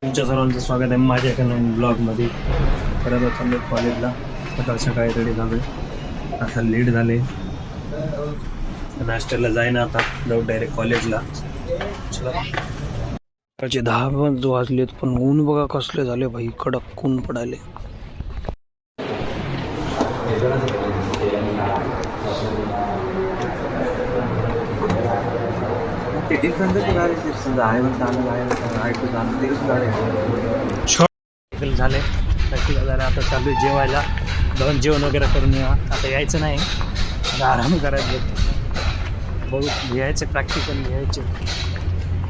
तुमच्या सर्वांचं स्वागत आहे माझ्या एका नवीन ब्लॉगमध्ये. परत चाललो कॉलेजला. सकाळ सकाळी रेडी झालो. आता लेट झाले. नाश्त्याला जाईना, आता जाऊ डायरेक्ट कॉलेजला. चला. सकाळचे 10 वाजलेत, पण ऊन बघा कसले झाले भाई, कडक ऊन पडाले. झाले प्रॅक्टिकल झालं. आता चालू आहे जेवायला. जाऊन जेवण वगैरे करून या. आता यायचं नाही, आता आराम करायचं. बघू लिहायचं, प्रॅक्टिकल लिहायचे.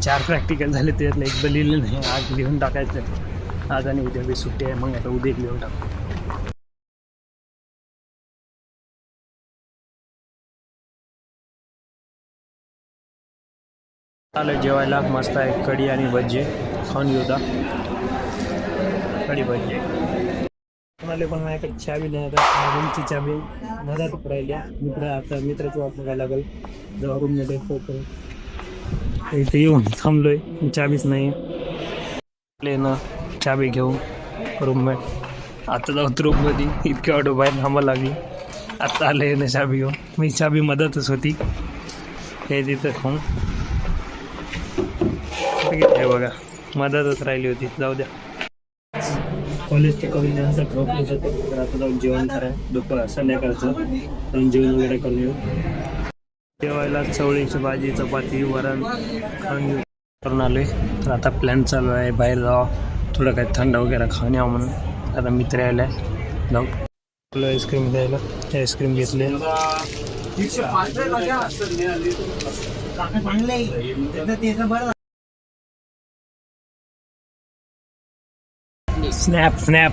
4 प्रॅक्टिकल झाले, त्यातलं एकदा लिहिलं नाही. आज लिहून टाकायचं. आज आणि उद्या बी सुट्टी आहे, मग आता उद्या लिहून टाकू. आलं जेवायला. मस्त आहे कढी आणि भजी. खाऊन घेऊ होता कढी भजी. कोणाला पण माझ्याकडे चावी नाही. आता रूमची चावी घरात राहिल्या. मित्राची वाट बघायला लागेल. जेव्हा रूममध्ये फोटो इथे येऊन थांबलोय, चावीच नाही ना. चावी घेऊन रूममेट. आता जाऊ रूममध्ये. इतके ऑटो बाहेर थांबा लागली. आता आले ना चावी घेऊन. मी चावी मदतच होती हे तिथं खाऊन हे बघा, मदतच राहिली होती. जाऊ द्या. कॉलेजचे करून नंतर झोपले जातो. तर आता जाऊन जेवण कराय. दुपार संध्याकाळचं जाऊन जेवण वगैरे करून येऊ. जेवायला चवळीची भाजी, चपाती, वरण खाऊन घेऊ करून आलोय. तर आता प्लॅन चालू आहे बाहेर जावं, थोडं काही थंड वगैरे खाऊन यावं म्हणून. आता मित्र यायला जाऊ आईस्क्रीम द्यायला. आईस्क्रीम घेतले. Snap snap.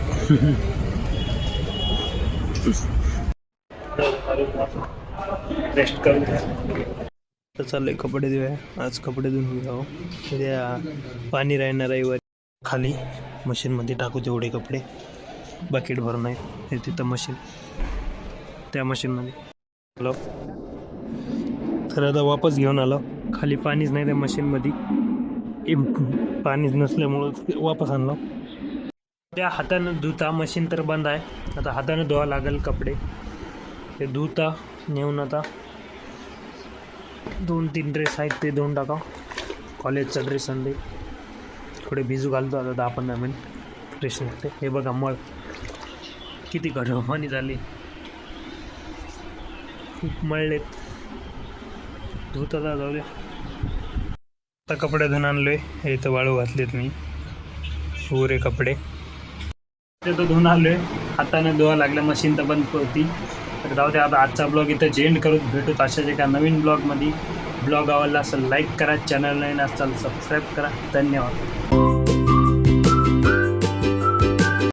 रेस्ट करून तर चाललंय कपडे धुवाय. आज कपडे धुवून जाऊ. उद्या पाणी राहणार रविवारी. खाली मशीनमध्ये टाकू तेवढे कपडे. बकेट भरून आहे हे तिथं मशीन, त्या मशीनमध्ये. हॅलो. तर आता वापस घेऊन आलो. खाली पाणीच नाही त्या मशीनमध्ये. पाणीच नसल्यामुळं वापस आणलं. त्या हातानं धुता. मशीन तर बंद आहे. आता हातानं धुवा लागेल कपडे. ते धुता नेऊन आता 2-3 ड्रेस आहेत ते धुवून टाका. कॉलेजचा ड्रेस आणले. थोडे भिजू घालतो आता 10-15 मिनिट. फ्रेश निघते. हे बघा मळ किती पाणी झाले. खूप मळलेत. धुत आता जाऊ द्या. आता कपडे धुवून आणलोय. हे इथं वाळू घातलेत मी पुरे कपडे. ते तो धुवून आलोय. हाताने धुवा लागल्या. मशीन तर बंद होती. तर जाऊ द्या. आता आजचा ब्लॉग इथं एंड करून भेटू अशाच एका नवीन ब्लॉगमध्ये. ब्लॉग आवडला असेल लाईक करा. चॅनल नाही असाल सबस्क्राईब करा. धन्यवाद.